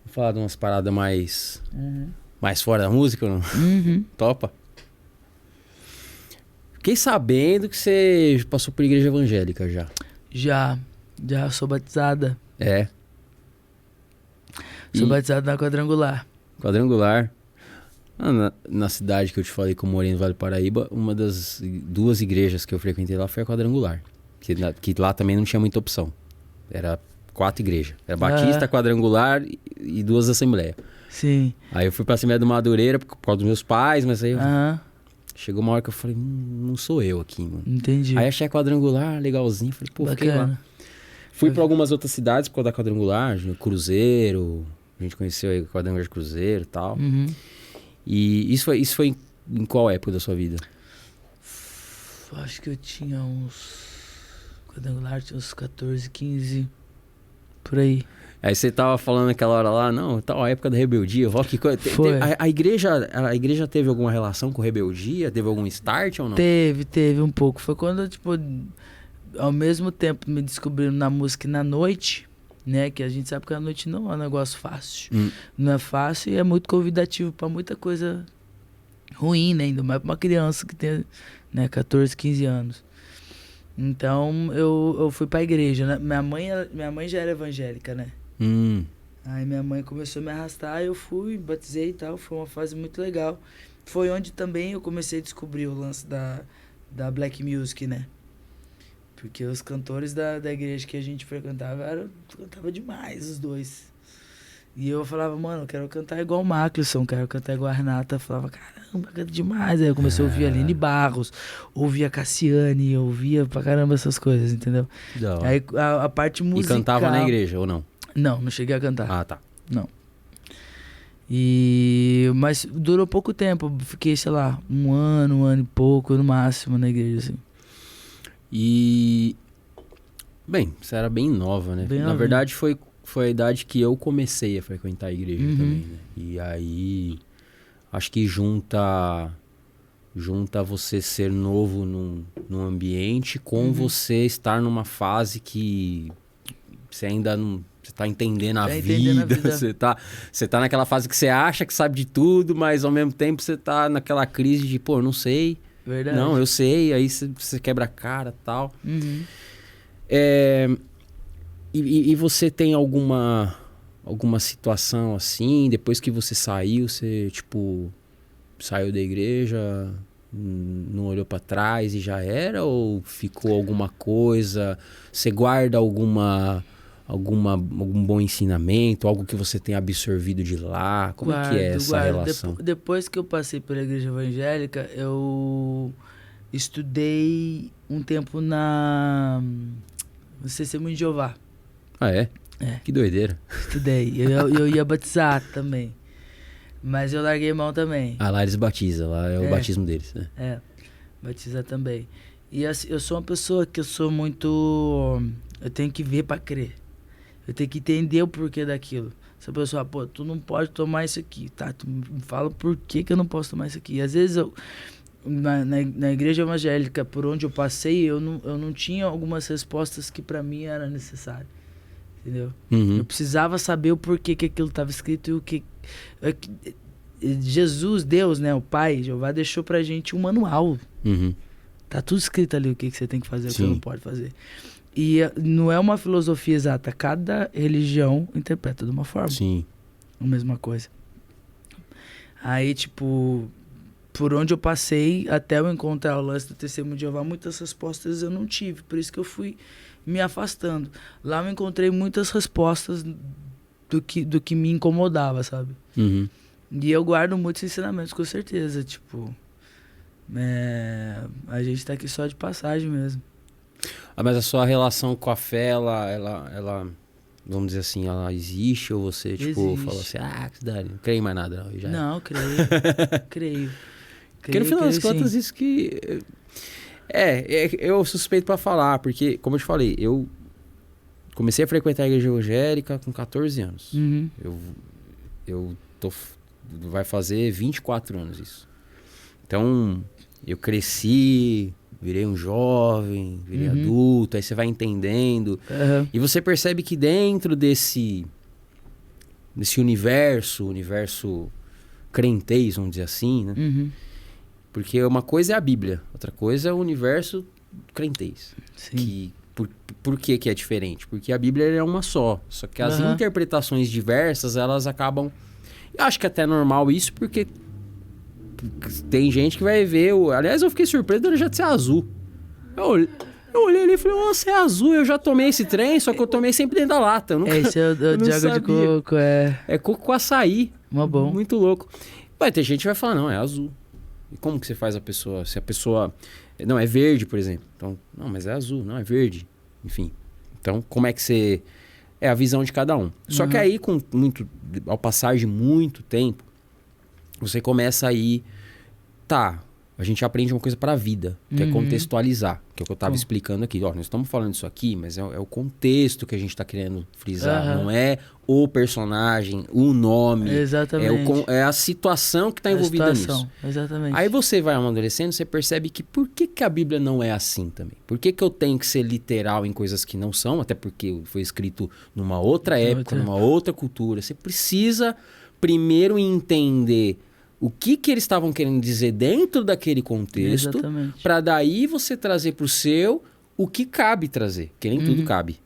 Vou falar de umas paradas mais fora da música, não? Topa? Fiquei sabendo que você passou por igreja evangélica já. Já sou batizada. É. Sou batizado na Quadrangular. Quadrangular. Na cidade que eu te falei que eu morei no Vale do Paraíba, uma das 2 igrejas que eu frequentei lá foi a Quadrangular. Que lá também não tinha muita opção. Era 4 igrejas. Era Batista, Quadrangular e 2 Assembleias. Sim. Aí eu fui pra Assembleia do Madureira por causa dos meus pais, mas aí chegou uma hora que eu falei, não sou eu aqui, mano. Entendi. Aí achei a Quadrangular legalzinho, falei, pô, fiquei lá. Fui pra algumas outras cidades por causa da Quadrangular, Cruzeiro, a gente conheceu aí o Quadrangular de Cruzeiro e tal. E isso foi em qual época da sua vida? Acho que eu tinha Quadrangular tinha uns 14, 15, por aí. Aí você tava falando naquela hora lá, não, tal época da rebeldia, rock... A igreja teve alguma relação com rebeldia? Teve algum start ou não? Teve um pouco. Foi quando, tipo, ao mesmo tempo me descobriram na música e na noite, né? Que a gente sabe que a noite não é um negócio fácil. Não é fácil e é muito convidativo pra muita coisa ruim, né? Ainda mais pra uma criança que tem, né, 14, 15 anos. Então eu fui pra igreja, né? Minha mãe já era evangélica, né? Aí minha mãe começou a me arrastar, eu fui, batizei e tal, foi uma fase muito legal. Foi onde também eu comecei a descobrir o lance da Black Music, né? Porque os cantores da igreja que a gente frequentava cantava demais, os dois. E eu falava, mano, eu quero cantar igual o Maclison, quero cantar igual a Renata. Eu falava, caramba, canta demais. Aí eu comecei a ouvir a Aline Barros, ouvia a Cassiane, ouvia pra caramba essas coisas, entendeu? Aí a parte musical... E cantava na igreja, ou não? Não cheguei a cantar. Ah, tá. Não. Mas durou pouco tempo, fiquei, sei lá, um ano e pouco no máximo na igreja, assim. Bem, você era bem nova, né? Bem na novinha. verdade, foi a idade que eu comecei a frequentar a igreja também, né? E aí, acho que junta você ser novo num ambiente com você estar numa fase que você ainda não... Você tá entendendo a vida. Você tá naquela fase que você acha que sabe de tudo, mas ao mesmo tempo você tá naquela crise de, pô, eu não sei. Verdade. Não, eu sei. Aí você quebra a cara e tal. E você tem alguma situação assim, depois que você saiu, você, tipo, saiu da igreja, não olhou pra trás e já era? Ou ficou alguma coisa? Você guarda algum bom ensinamento, algo que você tenha absorvido de lá? Como é que é essa relação? Depois que eu passei pela igreja evangélica, eu estudei um tempo na Testemunho de Jeová. Ah, é? É. Que doideira. Estudei. Eu ia batizar também. Mas eu larguei mão também. Ah, lá eles batizam, lá é o batismo deles, né? É, batizar também. E assim, eu sou uma pessoa que eu sou muito... Eu tenho que ver pra crer. Eu tenho que entender o porquê daquilo. Se a pessoa, pô, tu não pode tomar isso aqui, tá? Tu me fala por que eu não posso tomar isso aqui. E às vezes na igreja evangélica, por onde eu passei, eu não tinha algumas respostas que pra mim era necessário. Entendeu? Eu precisava saber o porquê que aquilo estava escrito e o que... Jesus, Deus, né? O Pai, Jeová, deixou pra gente um manual. Tá tudo escrito ali o que você tem que fazer, o que você não pode fazer. E não é uma filosofia exata. Cada religião interpreta de uma forma. Sim. A mesma coisa. Aí, tipo, por onde eu passei, até eu encontrar o lance do Testemunho de Jeová, muitas respostas eu não tive. Por isso que eu fui me afastando. Lá eu encontrei muitas respostas do que me incomodava, sabe? E eu guardo muitos ensinamentos, com certeza. Tipo, a gente tá aqui só de passagem mesmo. Ah, mas a sua relação com a fé, ela vamos dizer assim, ela existe? Ou você, tipo, fala assim, que cidade, não creio em mais nada, não? Já não, creio. Porque no final das contas, isso que... eu suspeito pra falar, porque, como eu te falei, eu comecei a frequentar a igreja evangélica com 14 anos. Vai fazer 24 anos isso. Então, eu cresci, virei um jovem, virei adulto, aí você vai entendendo. E você percebe que dentro nesse universo crentez, vamos dizer assim, né? Uhum. Porque uma coisa é a Bíblia, outra coisa é o universo crentez. Sim. Por que que é diferente? Porque a Bíblia é uma só que as interpretações diversas, elas acabam... Eu acho que até é normal isso, porque tem gente que vai ver... Aliás, eu fiquei surpreso dele já de ser azul. Eu olhei ali e falei, nossa, é azul, eu já tomei esse trem, só que eu tomei sempre dentro da lata. Eu nunca, Esse é o de água de coco, É coco com açaí. Bom. Muito louco. Vai ter gente que vai falar, não, é azul. E como que você faz a pessoa? Se a pessoa... Não, é verde, por exemplo. Então, não, mas é azul, não, é verde. Enfim. Então, como é que você... É a visão de cada um. Só que aí, ao passar de muito tempo, você começa aí... Tá, a gente aprende uma coisa para a vida, que é contextualizar. Que é o que eu estava explicando aqui. Ó, nós estamos falando isso aqui, mas é o contexto que a gente está querendo frisar. Não é o personagem, o nome. Exatamente. É a situação que está envolvida nisso. Exatamente. Aí você vai amadurecendo, você percebe que por que a Bíblia não é assim também? Por que eu tenho que ser literal em coisas que não são? Até porque foi escrito numa outra época, numa outra cultura. Você precisa primeiro entender o que eles estavam querendo dizer dentro daquele contexto, para daí você trazer pro seu o que cabe trazer, que nem tudo cabe.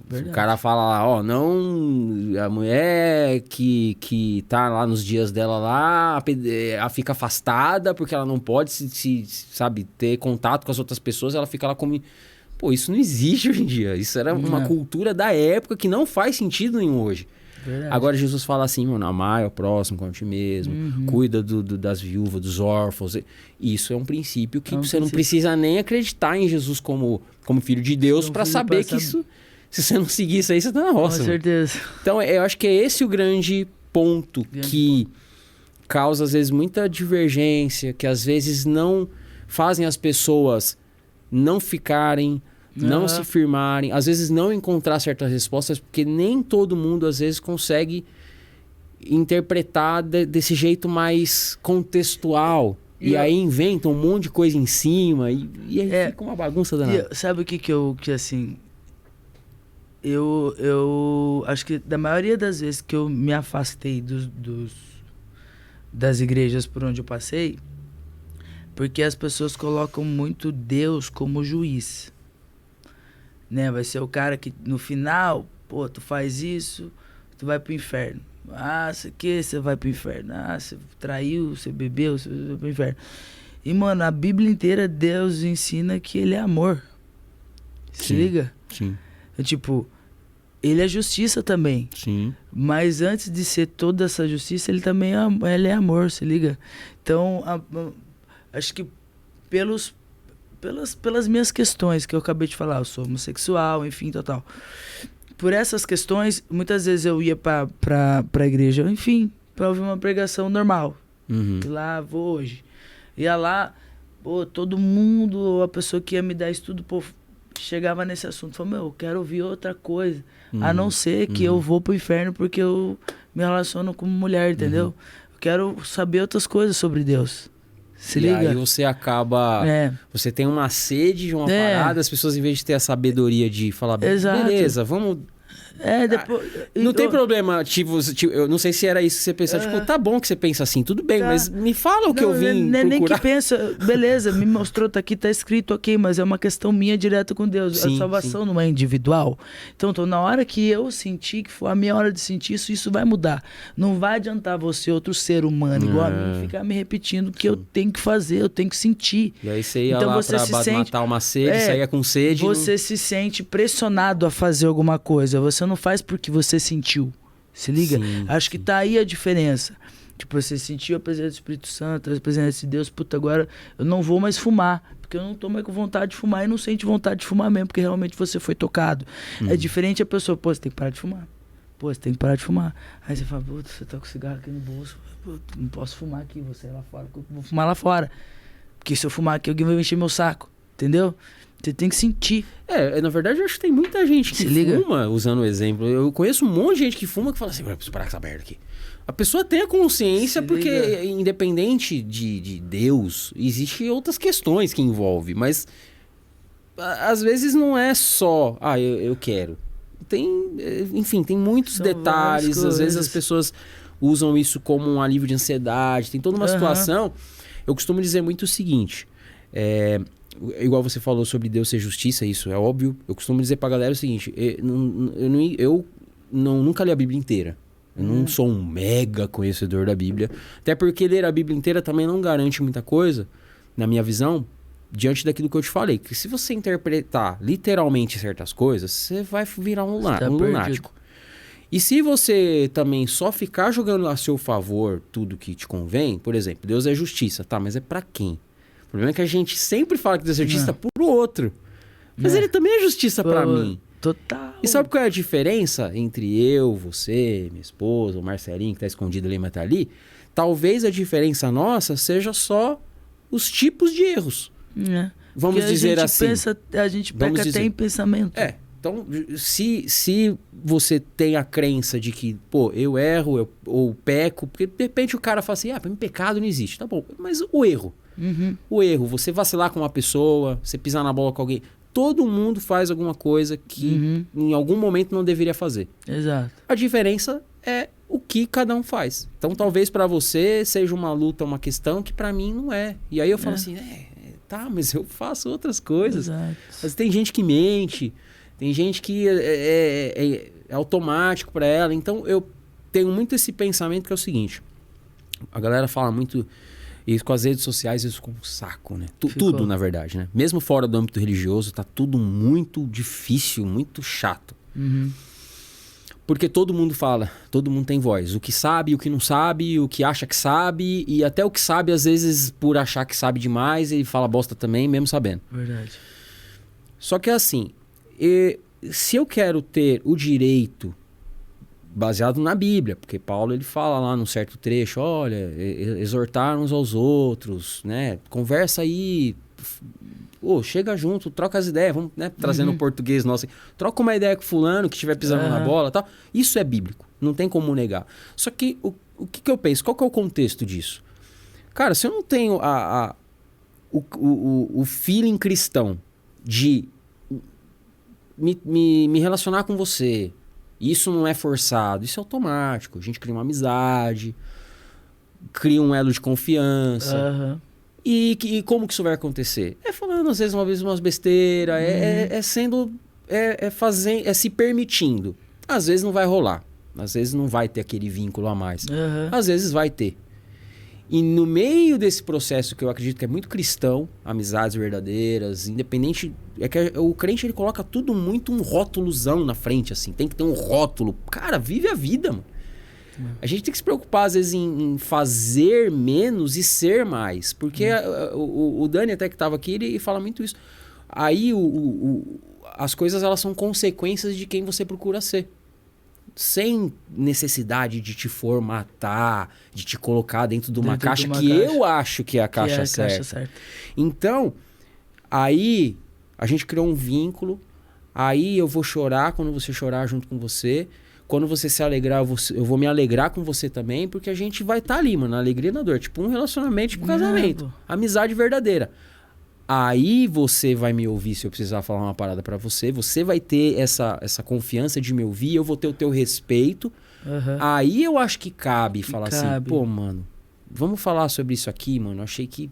Verdade. O cara fala lá, ó, não... A mulher que tá lá nos dias dela lá, ela fica afastada porque ela não pode sabe, ter contato com as outras pessoas, ela fica lá como... Pô, isso não existe hoje em dia. Isso era uma cultura da época que não faz sentido nenhum hoje. Verdade. Agora Jesus fala assim, mano, amar o próximo como a ti mesmo, cuida das viúvas, dos órfãos. Isso é um princípio que você não precisa nem acreditar em Jesus como filho de Deus para saber que isso, se você não seguir isso aí, você tá na roça. Com certeza. Então, eu acho que é esse o grande ponto que causa, às vezes, muita divergência, que às vezes não fazem as pessoas não ficarem... Não se firmarem, às vezes não encontrar certas respostas, porque nem todo mundo, às vezes, consegue interpretar desse jeito mais contextual. E aí inventam um monte de coisa em cima, e aí fica uma bagunça danada. Sabe o que assim... Eu acho que da maioria das vezes que eu me afastei das igrejas por onde eu passei, porque as pessoas colocam muito Deus como juiz. Né? Vai ser o cara que no final, pô, tu faz isso, tu vai pro inferno. Ah, você vai pro inferno. Ah, você traiu, você bebeu, você vai pro inferno. E, mano, a Bíblia inteira, Deus ensina que ele é amor. Se liga? Sim. Tipo, ele é justiça também. Sim. Mas antes de ser toda essa justiça, ele também ele é amor, se liga? Então, acho que pelas minhas questões que eu acabei de falar, eu sou homossexual, enfim, tal. Por essas questões, muitas vezes eu ia pra igreja, enfim, pra ouvir uma pregação normal. E lá, vou hoje. Ia lá, pô, todo mundo, a pessoa que ia me dar estudo, pô, chegava nesse assunto, falou, eu quero ouvir outra coisa, a não ser que eu vou pro inferno porque eu me relaciono com mulher, entendeu? Eu quero saber outras coisas sobre Deus. Se liga? Aí você acaba... Você tem uma sede de uma parada, as pessoas, em vez de ter a sabedoria de falar, beleza, vamos... Depois... Não tem problema, tipo, eu não sei se era isso que você pensava, tipo, tá bom que você pensa assim, tudo bem, mas me fala o que eu vim procurar. Nem que pensa, beleza, me mostrou, tá aqui, tá escrito, ok, mas é uma questão minha direta com Deus. A salvação não é individual. Então, na hora que eu sentir, que for a minha hora de sentir isso vai mudar. Não vai adiantar você, outro ser humano, igual a mim, ficar me repetindo que eu tenho que fazer, eu tenho que sentir. E aí você ia lá pra matar uma sede, saía com sede. Você se sente pressionado a fazer alguma coisa, você não faz porque você sentiu. Se liga? Acho que tá aí a diferença. Tipo, você sentiu a presença do Espírito Santo, a presença de Deus, puta, agora eu não vou mais fumar, porque eu não tô mais com vontade de fumar, e não sente vontade de fumar mesmo, porque realmente você foi tocado. É diferente a pessoa, pô, você tem que parar de fumar. Pô, você tem que parar de fumar. Aí você fala, puta, você tá com cigarro aqui no bolso, pô, não posso fumar aqui, vou sair lá fora, vou fumar lá fora. Porque se eu fumar aqui, alguém vai encher meu saco, entendeu? Você tem que sentir. Na verdade, eu acho que tem muita gente que fuma, usando o exemplo. Eu conheço um monte de gente que fuma que fala assim, eu preciso parar com essa merda aqui. A pessoa tem a consciência, porque independente de Deus, existem outras questões que envolve, mas às vezes não é só, eu quero. enfim, tem muitos São detalhes. Às vezes as pessoas usam isso como um alívio de ansiedade. Tem toda uma situação. Eu costumo dizer muito o seguinte. Igual você falou sobre Deus ser justiça, isso é óbvio. Eu costumo dizer pra galera o seguinte. Eu nunca li a Bíblia inteira. Eu não sou um mega conhecedor da Bíblia. Até porque ler a Bíblia inteira também não garante muita coisa, na minha visão, diante daquilo que eu te falei. Que se você interpretar literalmente certas coisas, você vai virar um lunático. E se você também só ficar jogando a seu favor tudo que te convém, por exemplo, Deus é justiça, tá? Mas é pra quem? O problema é que a gente sempre fala que Deus é justiça pro outro. Mas ele também é justiça pra mim. Total. E sabe qual é a diferença entre eu, você, minha esposa, o Marcelinho que tá escondido ali, mas tá ali? Talvez a diferença nossa seja só os tipos de erros. Vamos dizer assim. A gente peca até em pensamento. Então, se você tem a crença de que, pô, eu erro, ou peco, porque de repente o cara fala assim, pra mim pecado não existe. Tá bom, mas o erro. O erro, você vacilar com uma pessoa, você pisar na bola com alguém. Todo mundo faz alguma coisa que em algum momento não deveria fazer. Exato. A diferença é o que cada um faz. Então, talvez pra você seja uma luta, uma questão que pra mim não é. E aí eu falo assim, tá, mas eu faço outras coisas. Exato. Mas tem gente que mente, tem gente que é automático pra ela. Então, eu tenho muito esse pensamento que é o seguinte. A galera fala muito... E com as redes sociais isso ficou um saco, né? Tudo, na verdade, né? Mesmo fora do âmbito religioso, tá tudo muito difícil, muito chato. Porque todo mundo fala, todo mundo tem voz. O que sabe, o que não sabe, o que acha que sabe. E até o que sabe, às vezes, por achar que sabe demais, ele fala bosta também, mesmo sabendo. Verdade. Só que assim, se eu quero ter o direito... baseado na Bíblia, porque Paulo ele fala lá num certo trecho, olha, exortar uns aos outros, né? Conversa aí, chega junto, troca as ideias, vamos, né? Trazendo o português nosso, troca uma ideia com fulano que estiver pisando na bola, tal. Isso é bíblico, não tem como negar. Só que o que eu penso? Qual que é o contexto disso? Cara, se eu não tenho o feeling cristão de me relacionar com você, isso não é forçado, isso é automático. A gente cria uma amizade, cria um elo de confiança. E como que isso vai acontecer? Falando às vezes umas besteiras, se permitindo. Às vezes não vai rolar, às vezes não vai ter aquele vínculo a mais. Às vezes vai ter. E no meio desse processo que eu acredito que é muito cristão, amizades verdadeiras, independente... É que o crente, ele coloca tudo muito um rótulozão na frente, assim. Tem que ter um rótulo. Cara, vive a vida, mano. A gente tem que se preocupar, às vezes, em fazer menos e ser mais. Porque o Dani, até que estava aqui, ele fala muito isso. Aí, as coisas, elas são consequências de quem você procura ser. Sem necessidade de te formatar, de te colocar dentro de uma caixa que eu acho que é a caixa certa. Então, aí a gente criou um vínculo, aí eu vou chorar quando você chorar junto com você, quando você se alegrar, eu vou me alegrar com você também, porque a gente vai estar ali, mano, na alegria e na dor, tipo um relacionamento, tipo um casamento, amizade verdadeira. Aí você vai me ouvir se eu precisar falar uma parada pra você. Você vai ter essa confiança de me ouvir. Eu vou ter o teu respeito. Aí eu acho que cabe falar assim... Pô, mano, vamos falar sobre isso aqui, mano. Eu achei que...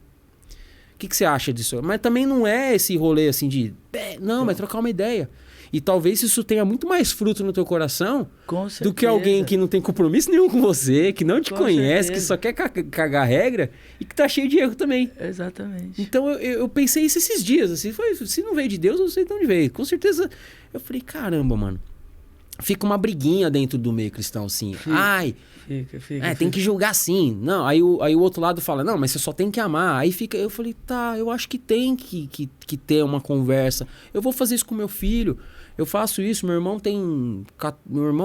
O que você acha disso? Mas também não é esse rolê assim de... Não, mas trocar uma ideia. E talvez isso tenha muito mais fruto no teu coração do que alguém que não tem compromisso nenhum com você, que não te conhece, que só quer cagar regra e que tá cheio de erro também. Exatamente. Então eu pensei isso esses dias, assim, se não veio de Deus, eu não sei de onde veio. Com certeza, eu falei, caramba, mano. Fica uma briguinha dentro do meio cristão, assim. Fica. Tem que julgar sim. Não, aí o outro lado fala, não, mas você só tem que amar. Aí fica, eu falei, tá, eu acho que tem que ter uma conversa. Eu vou fazer isso com meu filho. Eu faço isso, meu irmão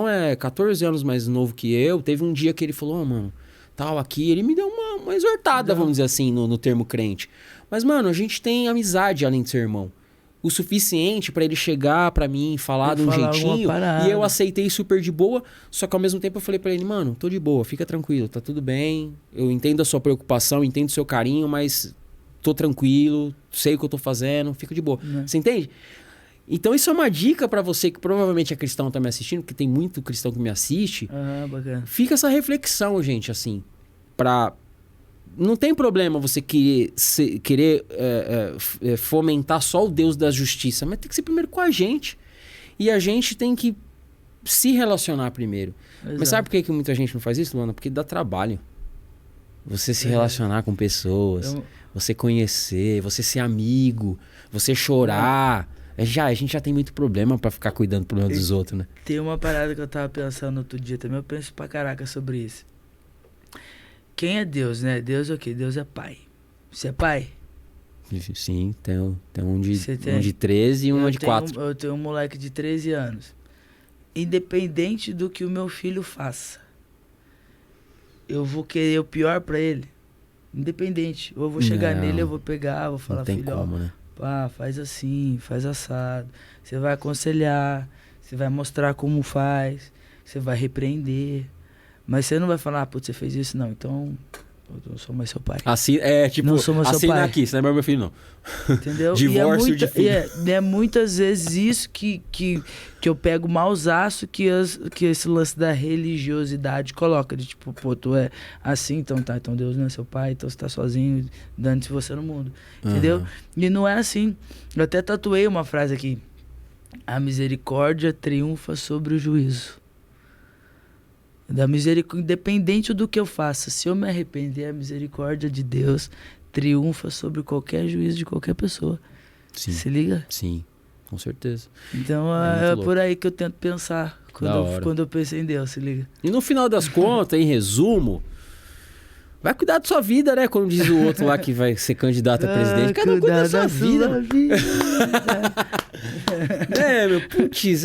é 14 anos mais novo que eu. Teve um dia que ele falou, mano, tal, aqui. Ele me deu uma exortada, vamos dizer assim, no termo crente. Mas, mano, a gente tem amizade além de ser irmão. O suficiente pra ele chegar pra mim, falar de um jeitinho. E eu aceitei super de boa. Só que ao mesmo tempo eu falei pra ele, mano, tô de boa, fica tranquilo, tá tudo bem. Eu entendo a sua preocupação, entendo o seu carinho, mas tô tranquilo, sei o que eu tô fazendo, fica de boa. Você entende? Então isso é uma dica pra você que provavelmente é cristão, tá me assistindo, porque tem muito cristão que me assiste. Bacana. Fica essa reflexão, gente, assim, pra... Não tem problema você querer fomentar só o Deus da justiça, mas tem que ser primeiro com a gente. E a gente tem que se relacionar primeiro. Exato. Mas sabe por que muita gente não faz isso, Luana? Porque dá trabalho. Você se relacionar com pessoas, você conhecer, você ser amigo, você chorar. A gente já tem muito problema pra ficar cuidando do problema dos outros, né? Tem uma parada que eu tava pensando outro dia também, eu penso pra caraca sobre isso. Quem é Deus, né? Deus é o quê? Deus é pai. Você é pai? Sim, tem um de 13 e um de 4. Eu tenho um moleque de 13 anos. Independente do que o meu filho faça, eu vou querer o pior pra ele. Independente. Ou eu vou chegar nele, eu vou pegar, vou falar, não tem filho, como, né? Pá, faz assim, faz assado. Você vai aconselhar, você vai mostrar como faz, você vai repreender. Mas você não vai falar, putz, você fez isso, não. Então, eu não sou mais seu pai. Assim, tipo, não sou mais seu assina pai. Aqui, você não é meu filho, não. Entendeu? Divórcio de filho. É muitas vezes isso que eu pego mausaço que esse lance da religiosidade coloca. De tipo, pô, tu é assim, então tá, então Deus não é seu pai, então você tá sozinho, dando-se você no mundo. Entendeu? E não é assim. Eu até tatuei uma frase aqui. A misericórdia triunfa sobre o juízo. Da misericórdia, independente do que eu faça, se eu me arrepender, a misericórdia de Deus triunfa sobre qualquer juízo de qualquer pessoa. Sim. Se liga? Sim, com certeza. Então é por aí que eu tento pensar quando eu penso em Deus, se liga. E no final das contas, em resumo, vai cuidar da sua vida, né? Como diz o outro lá que vai ser candidato a presidente. Cada um cuida da sua vida. vida. Meu, putz,